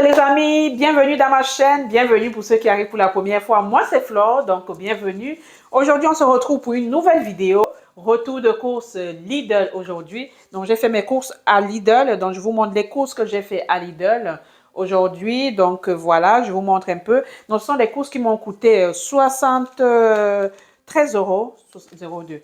Les amis, bienvenue dans ma chaîne, bienvenue pour ceux qui arrivent pour la première fois. Moi c'est Flore, donc bienvenue. Aujourd'hui on se retrouve pour une nouvelle vidéo, retour de course Lidl aujourd'hui. Donc j'ai fait mes courses à Lidl, donc je vous montre les courses que j'ai fait à Lidl aujourd'hui. Donc voilà, je vous montre un peu. Donc ce sont des courses qui m'ont coûté 73 euros, 02.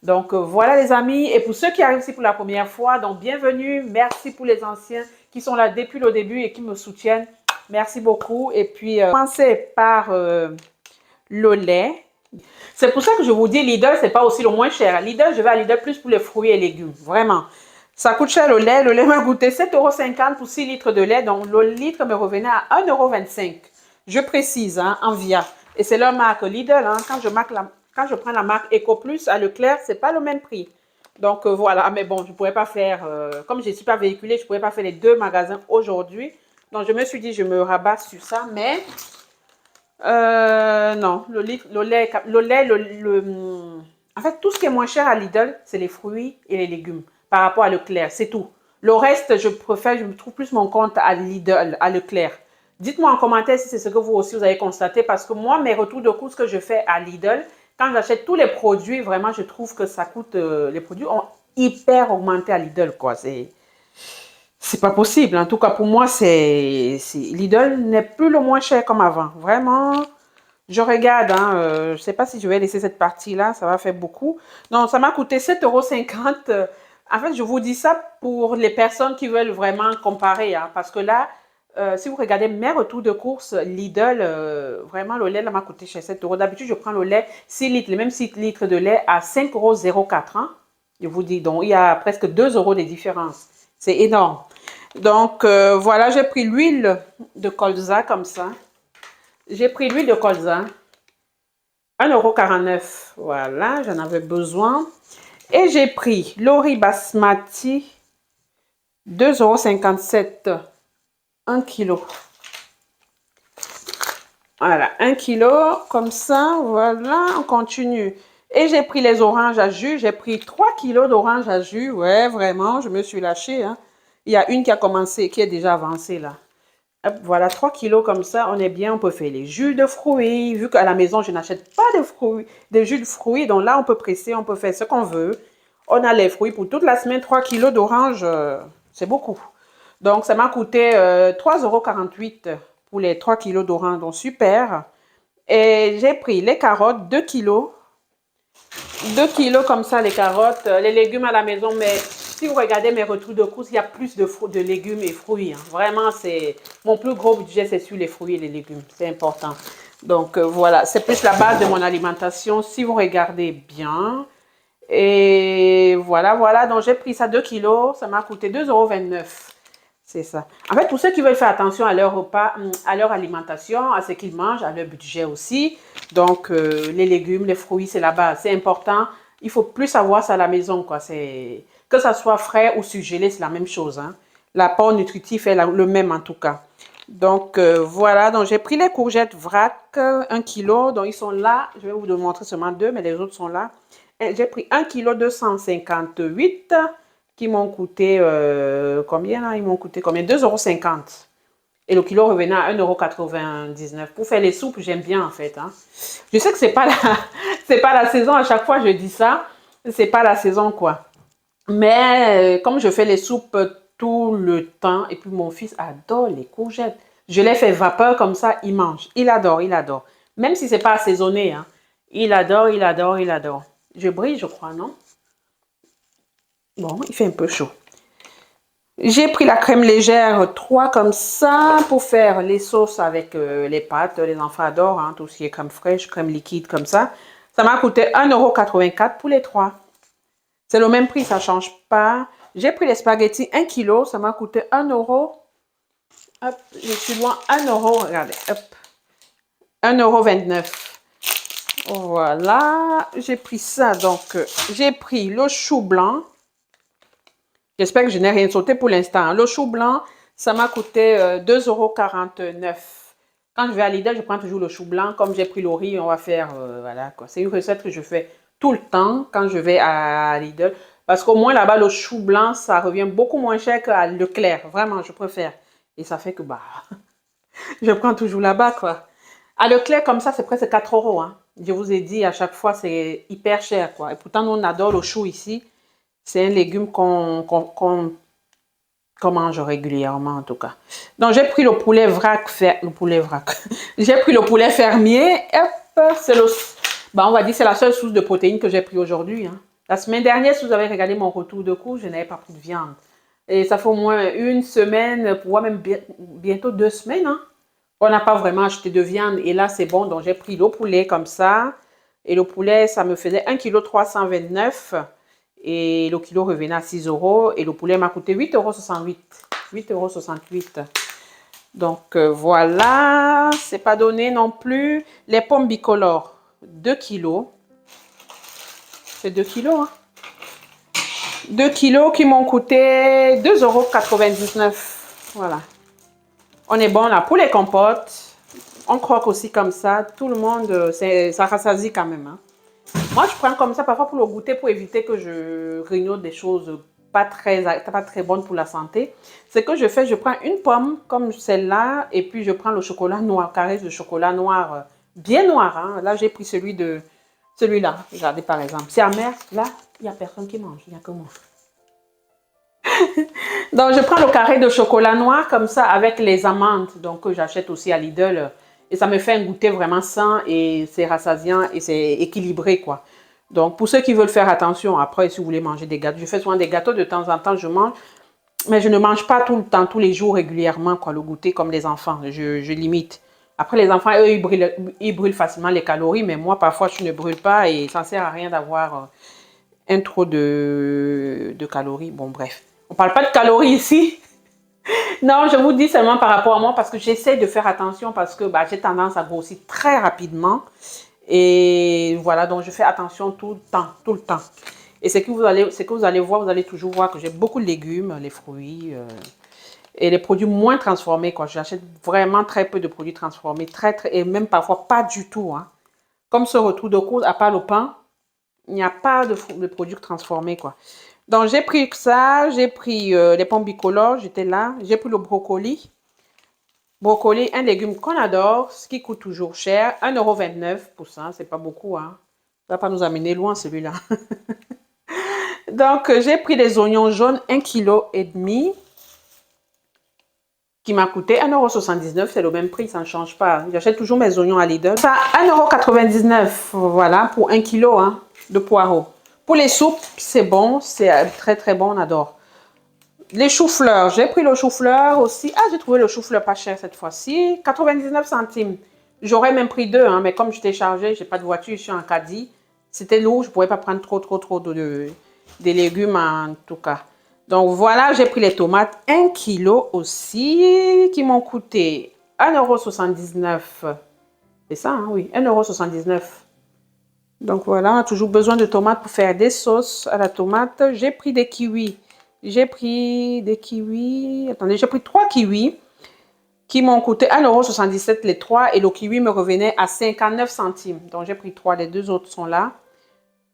Donc voilà les amis, et pour ceux qui arrivent ici pour la première fois, donc bienvenue, merci pour les anciens qui sont là depuis le début et qui me soutiennent, merci beaucoup. Et puis commencer par le lait. C'est pour ça que je vous dis Lidl, c'est pas aussi le moins cher. Lidl, je vais à Lidl plus pour les fruits et légumes, vraiment. Ça coûte cher le lait m'a coûté 7,50 € pour 6 litres de lait, donc le litre me revenait à 1,25 €. Je précise, hein, en via. Et c'est leur marque Lidl, hein, quand je prends la marque EcoPlus à Leclerc, c'est pas le même prix. Donc voilà, mais bon, je ne pourrais pas faire, comme je ne suis pas véhiculée, je ne pourrais pas faire les deux magasins aujourd'hui. Donc je me suis dit, je me rabats sur ça, mais non, en fait, tout ce qui est moins cher à Lidl, c'est les fruits et les légumes par rapport à Leclerc, c'est tout. Le reste, je me trouve plus mon compte à Lidl, à Leclerc. Dites-moi en commentaire si c'est ce que vous aussi vous avez constaté, parce que moi, mes retours de courses que je fais à Lidl, quand j'achète tous les produits, vraiment, je trouve que ça coûte, les produits ont hyper augmenté à Lidl, quoi. C'est pas possible. En tout cas, pour moi, Lidl n'est plus le moins cher comme avant. Vraiment, je regarde, hein, je ne sais pas si je vais laisser cette partie-là, ça va faire beaucoup. Non, ça m'a coûté 7,50 €. En fait, je vous dis ça pour les personnes qui veulent vraiment comparer, hein, parce que là, si vous regardez mes retours de course Lidl, vraiment, le lait m'a coûté cher 7 €. D'habitude, je prends le lait 6 litres, les mêmes 6 litres de lait à 5,04 €. Hein. Je vous dis, donc, il y a presque 2 € de différence. C'est énorme. Donc, voilà, j'ai pris l'huile de colza comme ça. J'ai pris l'huile de colza, 1,49 €. Voilà, j'en avais besoin. Et j'ai pris le riz basmati, 2,57 €, 1 kg. Voilà, 1 kg, comme ça, voilà, on continue. Et j'ai pris les oranges à jus, j'ai pris 3 kg d'oranges à jus, ouais, vraiment, je me suis lâchée, hein. Il y a une qui a commencé, qui est déjà avancée, là. Hop, voilà, 3 kilos comme ça, on est bien, on peut faire les jus de fruits. Vu qu'à la maison, je n'achète pas de fruits, de jus de fruits, donc là, on peut presser, on peut faire ce qu'on veut. On a les fruits pour toute la semaine, 3 kilos d'orange, c'est beaucoup. Donc, ça m'a coûté 3,48 € pour les 3 kilos d'orange, donc super. Et j'ai pris les carottes, 2 kilos. 2 kilos comme ça, les carottes, les légumes à la maison, mais si vous regardez mes retours de course, il y a plus de légumes et fruits. Hein. Vraiment, c'est mon plus gros budget, c'est sur les fruits et les légumes. C'est important. Donc, voilà, c'est plus la base de mon alimentation, si vous regardez bien. Et voilà, voilà. Donc, j'ai pris ça 2 kilos. Ça m'a coûté 2,29 €. C'est ça. En fait, pour ceux qui veulent faire attention à leur repas, à leur alimentation, à ce qu'ils mangent, à leur budget aussi. Donc, les légumes, les fruits, c'est la base. C'est important. Il faut plus avoir ça à la maison, quoi. Que ça soit frais ou surgelé, c'est la même chose. Hein. L'apport nutritif est le même, en tout cas. Donc, voilà. Donc, j'ai pris les courgettes vrac, 1 kg. Donc, ils sont là. Je vais vous montrer seulement 2, mais les autres sont là. J'ai pris 1 kg 258 qui m'ont coûté combien là? Ils m'ont coûté combien? 2,50 €. Et le kilo revenait à 1,99 €. Pour faire les soupes, j'aime bien en fait. Hein. Je sais que c'est pas c'est pas la saison, à chaque fois je dis ça. C'est pas la saison quoi. Mais comme je fais les soupes tout le temps, et puis mon fils adore les courgettes. Je les fais vapeur comme ça, il mange. Il adore, il adore. Même si c'est pas assaisonné, hein. Il adore, il adore, il adore. Je brille, je crois, non? Bon, il fait un peu chaud. J'ai pris la crème légère 3 comme ça pour faire les sauces avec les pâtes. Les enfants adorent, hein, tout ce qui est crème fraîche, crème liquide comme ça. Ça m'a coûté 1,84 € pour les 3. C'est le même prix, ça ne change pas. J'ai pris les spaghettis 1 kg, ça m'a coûté 1 €. Hop, je suis loin, 1 €, regardez, hop. 1,29 €. Voilà, j'ai pris ça, donc j'ai pris le chou blanc. J'espère que je n'ai rien sauté pour l'instant. Le chou blanc, ça m'a coûté 2,49 €. Quand je vais à Lidl, je prends toujours le chou blanc. Comme j'ai pris le riz, on va faire, voilà quoi. C'est une recette que je fais tout le temps quand je vais à Lidl. Parce qu'au moins là-bas, le chou blanc, ça revient beaucoup moins cher qu'à Leclerc. Vraiment, je préfère. Et ça fait que, bah, je prends toujours là-bas, quoi. À Leclerc, comme ça, c'est presque 4 euros. Hein. Je vous ai dit, à chaque fois, c'est hyper cher, quoi. Et pourtant, nous, on adore le chou ici. C'est un légume qu'on mange régulièrement, en tout cas. Donc, j'ai pris le poulet vrac. Le poulet vrac. J'ai pris le poulet fermier. Hop, c'est le... Bah, on va dire c'est la seule source de protéines que j'ai pris aujourd'hui. Hein. La semaine dernière, si vous avez regardé mon retour de cours, je n'avais pas pris de viande. Et ça fait au moins une semaine, voire même bientôt 2 semaines. Hein. On n'a pas vraiment acheté de viande. Et là, c'est bon. Donc, j'ai pris le poulet comme ça. Et le poulet, ça me faisait 1,329 kg. Et le kilo revenait à 6 euros. Et le poulet m'a coûté 8,68 €. 8,68 €. Donc, voilà. C'est pas donné non plus. Les pommes bicolores. 2 kilos. C'est 2 kilos, hein. 2 kilos qui m'ont coûté 2,99 €. Voilà. On est bon là pour les compotes. On croque aussi comme ça. Tout le monde, ça rassasie quand même. Hein. Moi, je prends comme ça parfois pour le goûter, pour éviter que je grignote des choses pas très bonnes pour la santé. Ce que je fais, je prends une pomme comme celle-là et puis je prends le chocolat noir, carré de chocolat noir, bien noir. Hein. Là, j'ai pris celui-là. Regardez par exemple. C'est amer. Là, il n'y a personne qui mange. Il n'y a que moi. Donc, je prends le carré de chocolat noir comme ça avec les amandes. Donc, que j'achète aussi à Lidl. Et ça me fait un goûter vraiment sain et c'est rassasiant et c'est équilibré, quoi. Donc, pour ceux qui veulent faire attention, après, si vous voulez manger des gâteaux, je fais souvent des gâteaux de temps en temps, je mange. Mais je ne mange pas tout le temps, tous les jours régulièrement, quoi, le goûter comme les enfants. Je limite. Après, les enfants, eux, ils brûlent facilement les calories, mais moi, parfois, je ne brûle pas et ça ne sert à rien d'avoir un trop de calories. Bon, bref. On ne parle pas de calories ici. Non, je vous dis seulement par rapport à moi parce que j'essaie de faire attention parce que bah, j'ai tendance à grossir très rapidement. Et voilà, donc je fais attention tout le temps, tout le temps. Et ce que vous allez voir, vous allez toujours voir que j'ai beaucoup de légumes, les fruits et les produits moins transformés, quoi. J'achète vraiment très peu de produits transformés, et même parfois pas du tout. Hein. Comme ce retour de course, à part le pain, il n'y a pas de produits transformés, quoi. Donc, j'ai pris ça, j'ai pris les pommes bicolores, j'étais là. J'ai pris le brocoli. Brocoli, un légume qu'on adore, ce qui coûte toujours cher. 1,29 € pour ça, c'est pas beaucoup. Hein. Ça va pas nous amener loin, celui-là. Donc, j'ai pris des oignons jaunes, 1,5 kg, qui m'a coûté 1,79 €. C'est le même prix, ça ne change pas. J'achète toujours mes oignons à Lidl. Ça, 1,99 €, voilà, pour 1 kg hein, de poireaux. Pour les soupes, c'est bon, c'est très très bon, on adore. Les choux-fleurs, j'ai pris le chou-fleur aussi. Ah, j'ai trouvé le chou-fleur pas cher cette fois-ci. 99 centimes. J'aurais même pris deux, hein, mais comme j'étais chargée, j'ai pas de voiture, je suis en caddie. C'était lourd, je ne pouvais pas prendre trop de légumes en tout cas. Donc voilà, j'ai pris les tomates 1 kg aussi, qui m'ont coûté 1,79 €. C'est ça, hein, oui, 1,79 €. Donc voilà, on a toujours besoin de tomates pour faire des sauces à la tomate. J'ai pris des kiwis. J'ai pris des kiwis. Attendez, j'ai pris 3 kiwis qui m'ont coûté 1,77 € les 3 et le kiwi me revenait à 59 centimes. Donc j'ai pris 3, les 2 autres sont là.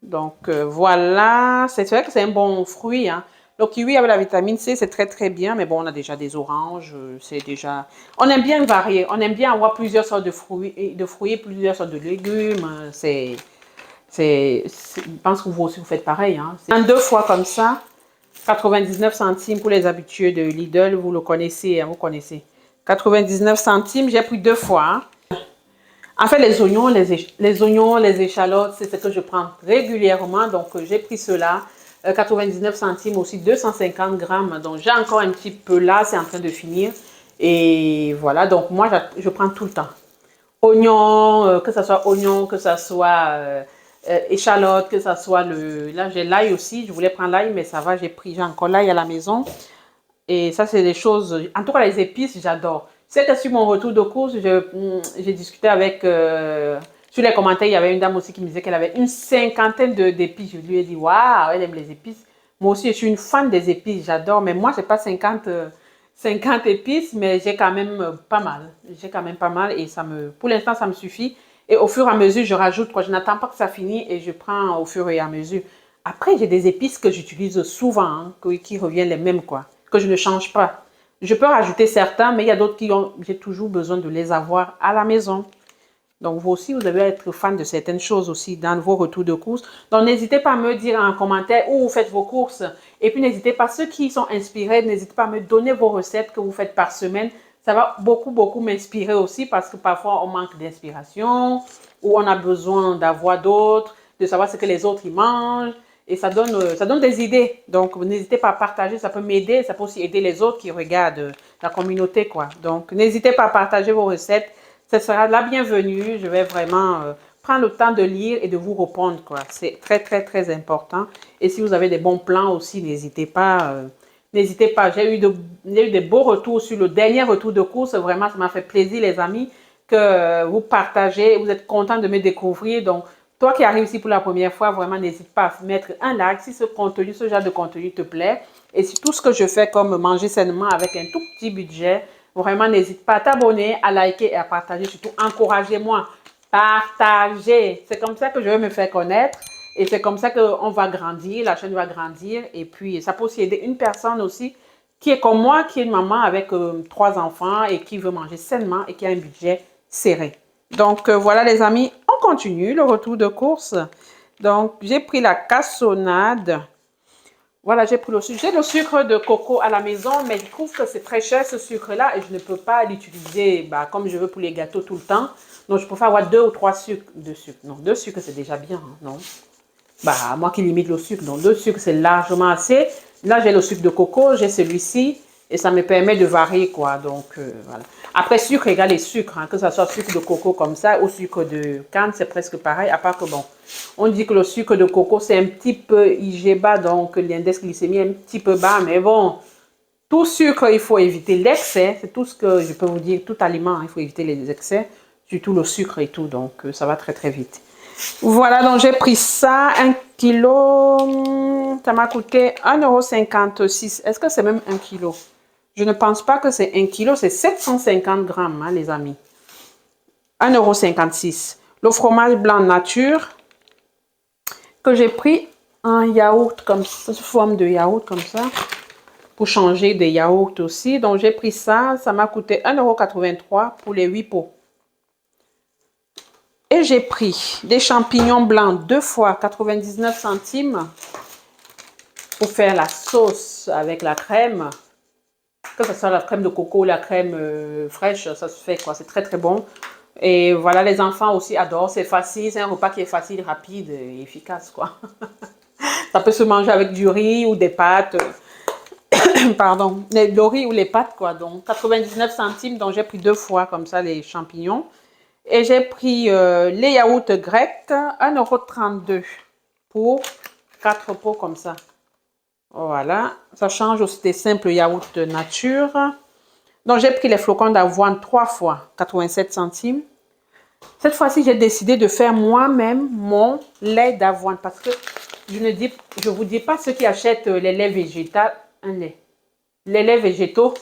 Donc voilà, c'est vrai que c'est un bon fruit. Hein. Le kiwi avec la vitamine C, c'est très très bien. Mais bon, on a déjà des oranges, c'est déjà... On aime bien varier, on aime bien avoir plusieurs sortes de fruits, plusieurs sortes de légumes. Je pense que vous aussi vous faites pareil. Hein. C'est 2 fois comme ça. 99 centimes pour les habitués de Lidl, vous le connaissez, hein, vous connaissez. 99 centimes, j'ai pris 2 fois. Hein. En fait, les oignons, les échalotes, c'est ce que je prends régulièrement. Donc, j'ai pris cela. 99 centimes aussi, 250 grammes. Donc, j'ai encore un petit peu là, c'est en train de finir. Et voilà, donc moi, je prends tout le temps. Oignons, que ce soit oignons, que ce soit échalotes, que ce soit le... Là, j'ai l'ail aussi. Je voulais prendre l'ail, mais ça va, j'ai encore l'ail à la maison. Et ça, c'est des choses... En tout cas, les épices, j'adore. C'est que sur mon retour de course, j'ai discuté avec... sur les commentaires, il y avait une dame aussi qui me disait qu'elle avait une cinquantaine d'épices. Je lui ai dit, waouh, elle aime les épices. Moi aussi, je suis une fan des épices, j'adore. Mais moi, je n'ai pas 50 épices, mais j'ai quand même pas mal. J'ai quand même pas mal et pour l'instant, ça me suffit. Et au fur et à mesure, je rajoute, quoi. Je n'attends pas que ça finisse et je prends au fur et à mesure. Après, j'ai des épices que j'utilise souvent, hein, qui reviennent les mêmes, quoi, que je ne change pas. Je peux rajouter certains, mais il y a d'autres qui ont, j'ai toujours besoin de les avoir à la maison. Donc, vous aussi, vous devez être fan de certaines choses aussi dans vos retours de courses. Donc, n'hésitez pas à me dire en commentaire où vous faites vos courses. Et puis, n'hésitez pas, ceux qui sont inspirés, n'hésitez pas à me donner vos recettes que vous faites par semaine. Ça va beaucoup, beaucoup m'inspirer aussi parce que parfois, on manque d'inspiration ou on a besoin d'avoir d'autres, de savoir ce que les autres y mangent. Et ça donne des idées. Donc, n'hésitez pas à partager, ça peut m'aider, ça peut aussi aider les autres qui regardent la communauté, quoi. Donc, n'hésitez pas à partager vos recettes. Ce sera la bienvenue. Je vais vraiment prendre le temps de lire et de vous répondre, quoi. C'est très, très, très important. Et si vous avez des bons plans aussi, n'hésitez pas. N'hésitez pas. J'ai eu des beaux retours sur le dernier retour de course. Vraiment, ça m'a fait plaisir, les amis, que vous partagez. Vous êtes contents de me découvrir. Donc, toi qui arrives ici pour la première fois, vraiment, n'hésite pas à mettre un like si ce contenu, ce genre de contenu te plaît. Et si tout ce que je fais comme manger sainement avec un tout petit budget, vraiment, n'hésite pas à t'abonner, à liker et à partager. Surtout, encouragez-moi. Partagez. C'est comme ça que je vais me faire connaître. Et c'est comme ça qu'on va grandir, la chaîne va grandir. Et puis, ça peut aussi aider une personne aussi qui est comme moi, qui est une maman avec 3 enfants et qui veut manger sainement et qui a un budget serré. Donc, voilà les amis, on continue le retour de course. Donc, j'ai pris la cassonade. Voilà, j'ai pris le sucre. J'ai le sucre de coco à la maison, mais je trouve que c'est très cher ce sucre-là et je ne peux pas l'utiliser comme je veux pour les gâteaux tout le temps. Donc, je préfère avoir 2 ou 3 sucres de sucre. Non, 2 sucres, c'est déjà bien, hein, non? Moi qui limite le sucre, donc 2 sucres, c'est largement assez. Là, j'ai le sucre de coco, j'ai celui-ci et ça me permet de varier, quoi. Donc, voilà. Après, sucre égale les sucres, hein, que ce soit sucre de coco comme ça ou sucre de canne, c'est presque pareil, à part que, bon, on dit que le sucre de coco, c'est un petit peu IG bas, donc l'index glycémique est un petit peu bas, mais bon, tout sucre, il faut éviter l'excès, c'est tout ce que je peux vous dire, tout aliment, il faut éviter les excès, surtout le sucre et tout, donc ça va très très vite. Voilà, donc j'ai pris ça, 1 kilo, ça m'a coûté 1,56 €. Est-ce que c'est même 1 kilo? Je ne pense pas que c'est 1 kilo, c'est 750 grammes, hein, les amis. 1,56 €. Le fromage blanc nature que j'ai pris en yaourt, comme ça, sous forme de yaourt comme ça, pour changer de yaourt aussi. Donc j'ai pris ça, ça m'a coûté 1,83 € pour les 8 pots. Et j'ai pris des champignons blancs 2 fois 99 centimes pour faire la sauce avec la crème. Que ce soit la crème de coco ou la crème fraîche, ça se fait, quoi. C'est très très bon. Et voilà, les enfants aussi adorent. C'est facile, c'est un repas qui est facile, rapide et efficace, quoi. Ça peut se manger avec du riz ou des pâtes. Pardon, le riz ou les pâtes, quoi. Donc 99 centimes, donc j'ai pris 2 fois comme ça les champignons. Et j'ai pris les yaourts grecs, 1,32 € pour 4 pots comme ça. Voilà, ça change aussi des simples yaourts de nature. Donc j'ai pris les flocons d'avoine 3 fois, 87 centimes. Cette fois-ci, j'ai décidé de faire moi-même mon lait d'avoine parce que je vous dis pas ceux qui achètent les laits végétaux, les laits végétaux.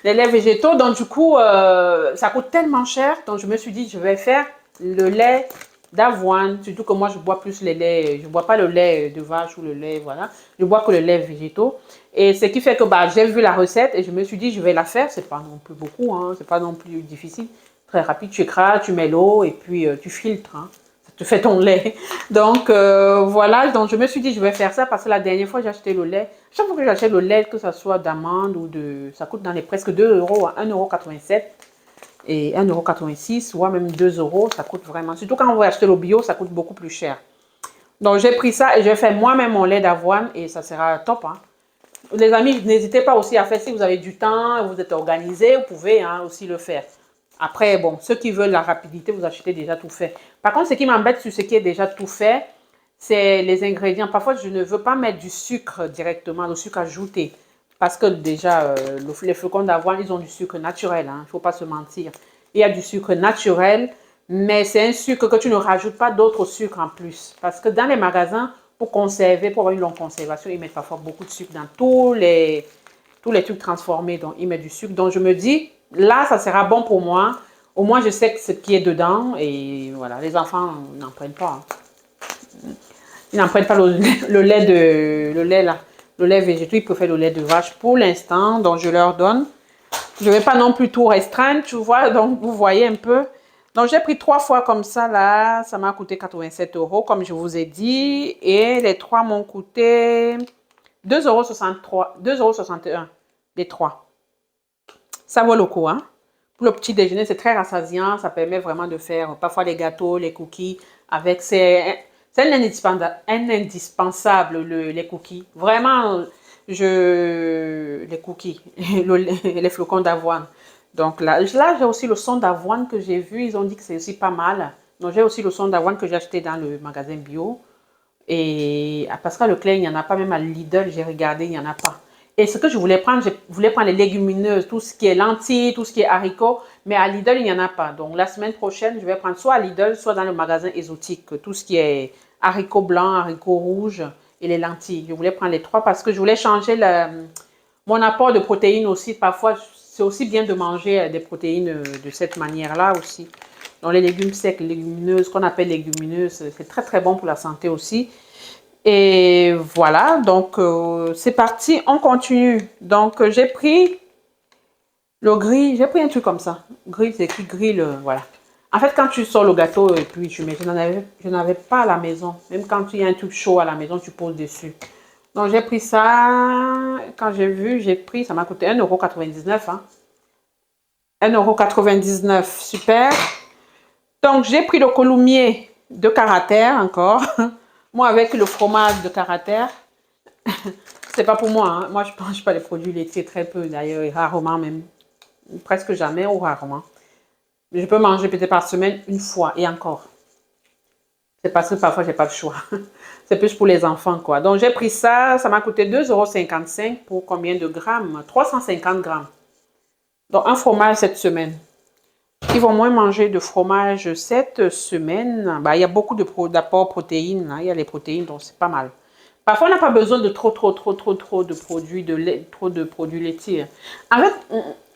Les laits végétaux, donc du coup, ça coûte tellement cher. Donc je me suis dit, je vais faire le lait d'avoine. Surtout que moi, je bois plus les laits, je bois pas le lait de vache ou le lait, voilà. Je bois que le lait végétaux. Et ce qui fait que j'ai vu la recette et je me suis dit, je vais la faire. C'est pas non plus beaucoup, hein, c'est pas non plus difficile. Très rapide, tu écrases, tu mets l'eau et puis tu filtres. Hein. Tu fais ton lait. Donc, voilà. Donc, je me suis dit, je vais faire ça parce que la dernière fois, j'ai acheté le lait. Chaque fois que j'achète le lait, que ce soit d'amande ou de... Ça coûte dans les presque 2 € à 1,87 € et 1,86 € ou même 2 €. Ça coûte vraiment... Surtout quand on veut acheter le bio, ça coûte beaucoup plus cher. Donc, j'ai pris ça et je vais faire moi-même mon lait d'avoine et ça sera top. Hein. Les amis, n'hésitez pas aussi à faire si vous avez du temps, vous êtes organisé, vous pouvez hein, aussi le faire. Après, bon, ceux qui veulent la rapidité, vous achetez déjà tout fait. Par contre, ce qui m'embête sur ce qui est déjà tout fait, c'est les ingrédients. Parfois, je ne veux pas mettre du sucre directement, le sucre ajouté. Parce que déjà, les flocons d'avoine, ils ont du sucre naturel. Hein, il ne faut pas se mentir. Il y a du sucre naturel, mais c'est un sucre que tu ne rajoutes pas d'autres sucres en plus. Parce que dans les magasins, pour conserver, pour avoir une longue conservation, ils mettent parfois beaucoup de sucre dans tous les trucs transformés. Donc, ils mettent du sucre. Donc, je me dis... Là, ça sera bon pour moi. Au moins, je sais que ce qui est dedans. Et voilà, les enfants n'en prennent pas. Hein. Ils n'en prennent pas le lait là. le lait végétal, ils préfèrent le lait de vache pour l'instant, donc je leur donne. Je ne vais pas non plus tout restreindre, tu vois, donc vous voyez un peu. Donc j'ai pris 3 fois comme ça là, ça m'a coûté 87 euros comme je vous ai dit. Et les 3 m'ont coûté 2,63 2,61 les 3. Ça vaut le coup, hein. Pour le petit déjeuner, c'est très rassasiant, ça permet vraiment de faire parfois les gâteaux, les cookies avec c'est un indispensable, les cookies. Vraiment, les cookies, les flocons d'avoine. Donc là j'ai aussi le son d'avoine que j'ai vu. Ils ont dit que c'est aussi pas mal. Donc, j'ai aussi le son d'avoine que j'ai acheté dans le magasin bio. Et à Pascal Leclerc, il n'y en a pas. Même à Lidl, j'ai regardé, il n'y en a pas. Et ce que je voulais prendre les légumineuses, tout ce qui est lentilles, tout ce qui est haricots. Mais à Lidl, il n'y en a pas. Donc, la semaine prochaine, je vais prendre soit à Lidl, soit dans le magasin exotique. Tout ce qui est haricots blancs, haricots rouges et les lentilles. Je voulais prendre les 3 parce que je voulais changer mon apport de protéines aussi. Parfois, c'est aussi bien de manger des protéines de cette manière-là aussi. Donc, les légumes secs, les légumineuses, qu'on appelle légumineuses, c'est très très bon pour la santé aussi. Et voilà, donc c'est parti, on continue. Donc, j'ai pris le grill, j'ai pris un truc comme ça. Grill, c'est écrit grill, voilà. En fait, quand tu sors le gâteau et puis tu mets, je n'avais pas à la maison. Même quand il y a un truc chaud à la maison, tu poses dessus. Donc, j'ai pris ça. Quand j'ai vu, j'ai pris, ça m'a coûté 1,99 €. Hein. 1,99 €, super. Donc, j'ai pris le coulumier de caractère encore. Moi, avec le fromage de caractère. C'est pas pour moi. Hein. Moi, je ne mange pas les produits laitiers, très peu d'ailleurs, et rarement même. Presque jamais ou rarement. Je peux manger peut-être par semaine une fois et encore. C'est parce que parfois, j'ai pas le choix. C'est plus pour les enfants, quoi. Donc, j'ai pris ça. Ça m'a coûté 2,55 € pour combien de grammes? 350 grammes. Donc, un fromage cette semaine. Ils vont moins manger de fromage cette semaine. Bah, il y a beaucoup d'apports protéines. Hein. Il y a les protéines, donc c'est pas mal. Parfois, on n'a pas besoin de trop de produits de lait, trop de produits laitiers. En fait,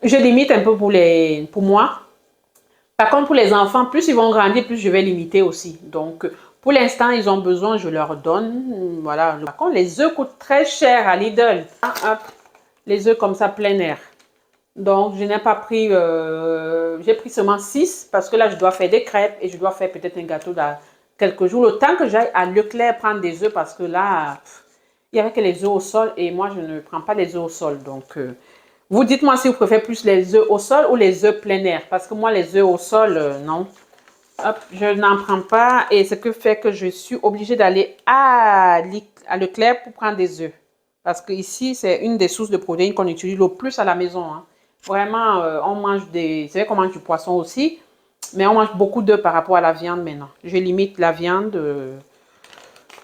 je limite un peu pour moi. Par contre, pour les enfants, plus ils vont grandir, plus je vais limiter aussi. Donc, pour l'instant, ils ont besoin, je leur donne. Voilà. Par contre, les œufs coûtent très cher à Lidl. Hop, les œufs comme ça, plein air. Donc, je n'ai pas pris, j'ai pris seulement 6 parce que là, je dois faire des crêpes et je dois faire peut-être un gâteau dans quelques jours. Le temps que j'aille à Leclerc prendre des œufs parce que là, il n'y avait que les œufs au sol et moi, je ne prends pas les œufs au sol. Donc, vous dites-moi si vous préférez plus les œufs au sol ou les œufs plein air parce que moi, les œufs au sol, non. Hop, je n'en prends pas et ce que fait que je suis obligée d'aller à Leclerc pour prendre des œufs. Parce que ici, c'est une des sources de protéines qu'on utilise le plus à la maison. Hein. Vraiment, on mange c'est vrai qu'on mange du poisson aussi, mais on mange beaucoup d'œufs par rapport à la viande maintenant. Je limite la viande.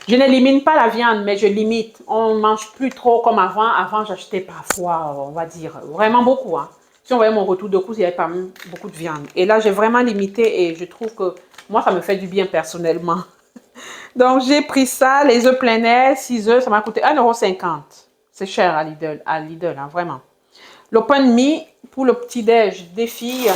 Je n'élimine pas la viande, mais je limite. On ne mange plus trop comme avant. Avant, j'achetais parfois, on va dire, vraiment beaucoup. Hein. Si on voyait mon retour de course, il y avait pas beaucoup de viande. Et là, j'ai vraiment limité et je trouve que moi, ça me fait du bien personnellement. Donc, j'ai pris ça, les œufs plein air, 6 œufs, ça m'a coûté 1,50 €. C'est cher à Lidl hein, vraiment. Le pain de mie pour le petit-déj des filles,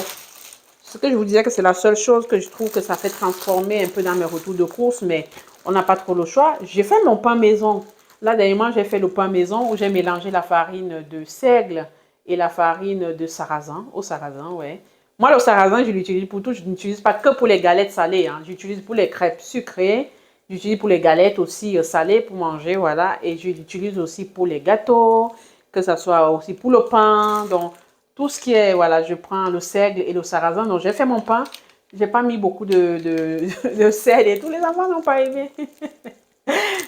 ce que je vous disais que c'est la seule chose que je trouve que ça fait transformer un peu dans mes retours de course, mais on n'a pas trop le choix. J'ai fait mon pain maison. Là, dernièrement, j'ai fait le pain maison où j'ai mélangé la farine de seigle et la farine de sarrasin, au sarrasin, ouais. Moi, le sarrasin, je l'utilise pour tout. Je n'utilise pas que pour les galettes salées. Hein. J'utilise pour les crêpes sucrées. J'utilise pour les galettes aussi salées pour manger, voilà. Et je l'utilise aussi pour les gâteaux, que ce soit aussi pour le pain. Donc, tout ce qui est, voilà, je prends le seigle et le sarrasin. Donc, j'ai fait mon pain. J'ai pas mis beaucoup de sel et tous les enfants n'ont pas aimé.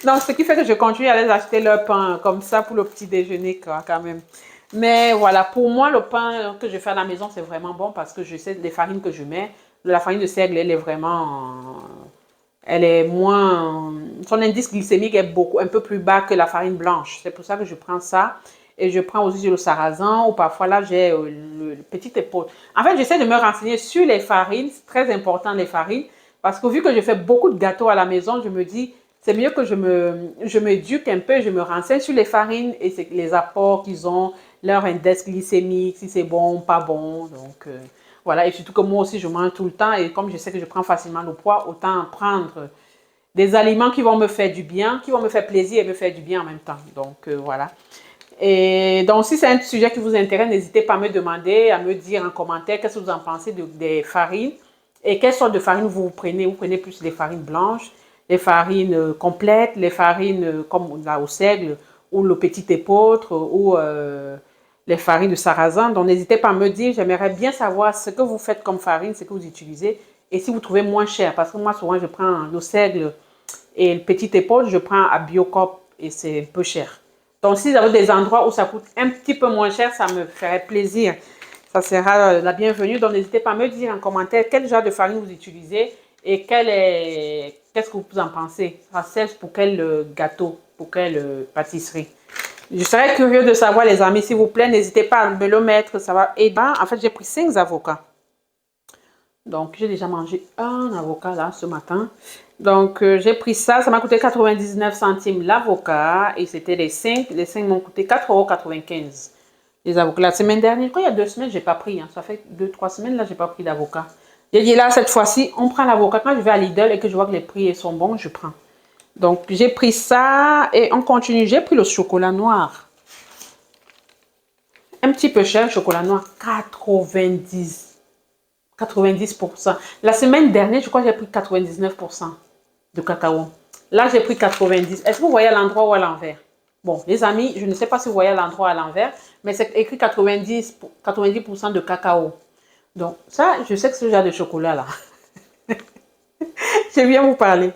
Donc, ce qui fait que je continue à les acheter leur pain comme ça pour le petit déjeuner quoi, quand même. Mais voilà, pour moi, le pain que je fais à la maison, c'est vraiment bon parce que je sais les farines que je mets. La farine de seigle, elle est vraiment... Elle est moins... Son indice glycémique est un peu plus bas que la farine blanche. C'est pour ça que je prends ça. Et je prends aussi le sarrasin ou parfois là, j'ai le petit épaule. En fait, j'essaie de me renseigner sur les farines. C'est très important, les farines. Parce que vu que je fais beaucoup de gâteaux à la maison, je me dis, c'est mieux que je m'éduque un peu, je me renseigne sur les farines et les apports qu'ils ont, leur index glycémique, si c'est bon, pas bon. Donc, voilà. Et surtout que moi aussi, je mange tout le temps. Et comme je sais que je prends facilement le poids, autant prendre des aliments qui vont me faire du bien, qui vont me faire plaisir et me faire du bien en même temps. Donc, voilà. Et donc, si c'est un sujet qui vous intéresse, n'hésitez pas à me demander, à me dire en commentaire qu'est-ce que vous en pensez des farines et quelle sorte de farine vous prenez. Vous prenez plus les farines blanches, les farines complètes, les farines comme là au seigle ou le petit épeautre ou les farines de sarrasin. Donc, n'hésitez pas à me dire, j'aimerais bien savoir ce que vous faites comme farine, ce que vous utilisez et si vous trouvez moins cher. Parce que moi, souvent, je prends le seigle et le petit épaule, je prends à Biocop et c'est un peu cher. Donc, si vous avez des endroits où ça coûte un petit peu moins cher, ça me ferait plaisir. Ça sera la bienvenue. Donc, n'hésitez pas à me dire en commentaire quel genre de farine vous utilisez et qu'est-ce que vous en pensez. Ça sert pour quel gâteau, pour quelle pâtisserie. Je serais curieux de savoir, les amis, s'il vous plaît. N'hésitez pas à me le mettre. Ça va aider. En fait, j'ai pris 5 avocats. Donc, j'ai déjà mangé un avocat là ce matin. Donc, j'ai pris ça. Ça m'a coûté 99 centimes l'avocat. Et c'était les 5. Les 5 m'ont coûté 4,95 €. Les avocats. La semaine dernière, quand il y a 2 semaines, je n'ai pas pris. Hein. Ça fait 2-3 semaines, là, je n'ai pas pris d'avocat. J'ai dit là, cette fois-ci, on prend l'avocat. Quand je vais à Lidl et que je vois que les prix sont bons, je prends. Donc, j'ai pris ça et on continue. J'ai pris le chocolat noir. Un petit peu cher, le chocolat noir. 90%. La semaine dernière, je crois que j'ai pris 99% de cacao. Là, j'ai pris 90. Est-ce que vous voyez à l'endroit ou à l'envers? Bon, les amis, je ne sais pas si vous voyez à l'endroit ou à l'envers, mais c'est écrit 90% de cacao. Donc, ça, je sais que ce genre de chocolat-là, je viens vous parler.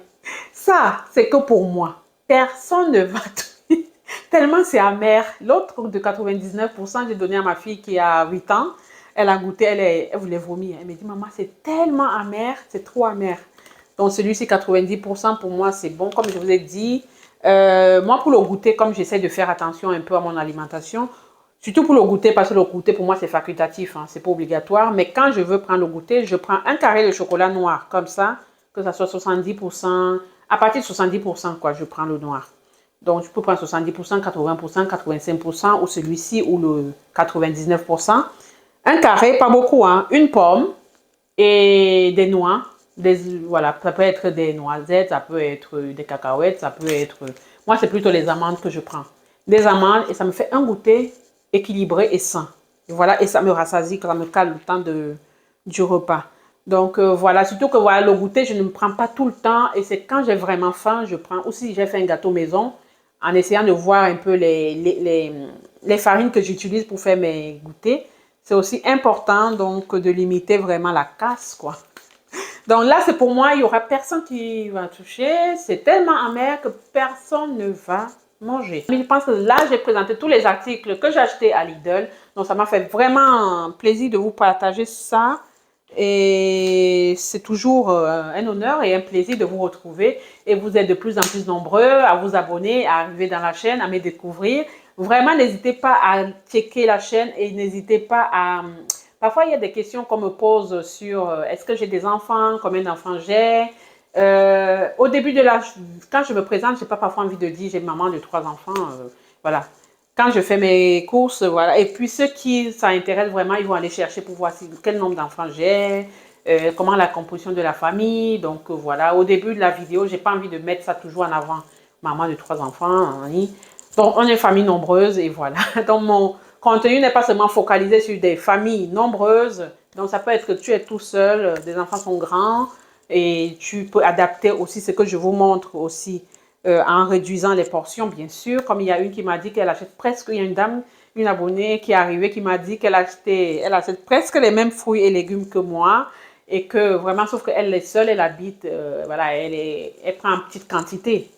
Ça, c'est que pour moi. Personne ne va tellement c'est amer. L'autre de 99%, j'ai donné à ma fille qui a 8 ans. Elle a goûté, elle voulait vomir. Elle me dit, maman, c'est tellement amer, c'est trop amer. Donc, celui-ci, 90%, pour moi, c'est bon. Comme je vous ai dit, moi, pour le goûter, comme j'essaie de faire attention un peu à mon alimentation, surtout pour le goûter, parce que le goûter, pour moi, c'est facultatif, hein, c'est pas obligatoire. Mais quand je veux prendre le goûter, je prends un carré de chocolat noir, comme ça, que ça soit 70%. À partir de 70%, quoi, je prends le noir. Donc, je peux prendre 70%, 80%, 85% ou celui-ci ou le 99%. Un carré, pas beaucoup, hein. Une pomme et des noix. Voilà, ça peut être des noisettes, ça peut être des cacahuètes, ça peut être... Moi, c'est plutôt les amandes que je prends. Des amandes et ça me fait un goûter équilibré et sain. Et voilà, et ça me rassasie, ça me cale le temps du repas. Donc, voilà, surtout que voilà, le goûter, je ne me prends pas tout le temps. Et c'est quand j'ai vraiment faim, je prends. Ou si j'ai fait un gâteau maison, en essayant de voir un peu les farines que j'utilise pour faire mes goûters. C'est aussi important donc de limiter vraiment la casse, quoi. Donc là, c'est pour moi, il n'y aura personne qui va toucher. C'est tellement amer que personne ne va manger. Je pense que là, j'ai présenté tous les articles que j'ai achetés à Lidl. Donc, ça m'a fait vraiment plaisir de vous partager ça. Et c'est toujours un honneur et un plaisir de vous retrouver. Et vous êtes de plus en plus nombreux à vous abonner, à arriver dans la chaîne, à me découvrir. Vraiment, n'hésitez pas à checker la chaîne et n'hésitez pas à... Parfois, il y a des questions qu'on me pose sur est-ce que j'ai des enfants, combien d'enfants j'ai. Au début de la... Quand je me présente, je n'ai pas parfois envie de dire j'ai maman de 3 enfants. Voilà. Quand je fais mes courses, voilà. Et puis ceux qui ça intéresse vraiment, ils vont aller chercher pour voir quel nombre d'enfants j'ai, comment la composition de la famille. Donc voilà, au début de la vidéo, j'ai pas envie de mettre ça toujours en avant. Maman de 3 enfants. Hein. Donc on est une famille nombreuse et voilà. Donc mon contenu n'est pas seulement focalisé sur des familles nombreuses. Donc ça peut être que tu es tout seul, des enfants sont grands et tu peux adapter aussi ce que je vous montre aussi. En réduisant les portions, bien sûr. Comme il y a une qui m'a dit qu'elle achète presque, il y a une dame, une abonnée qui est arrivée qui m'a dit qu'elle achète presque les mêmes fruits et légumes que moi et que vraiment, sauf qu'elle est seule, elle habite, voilà, elle prend en petite quantité.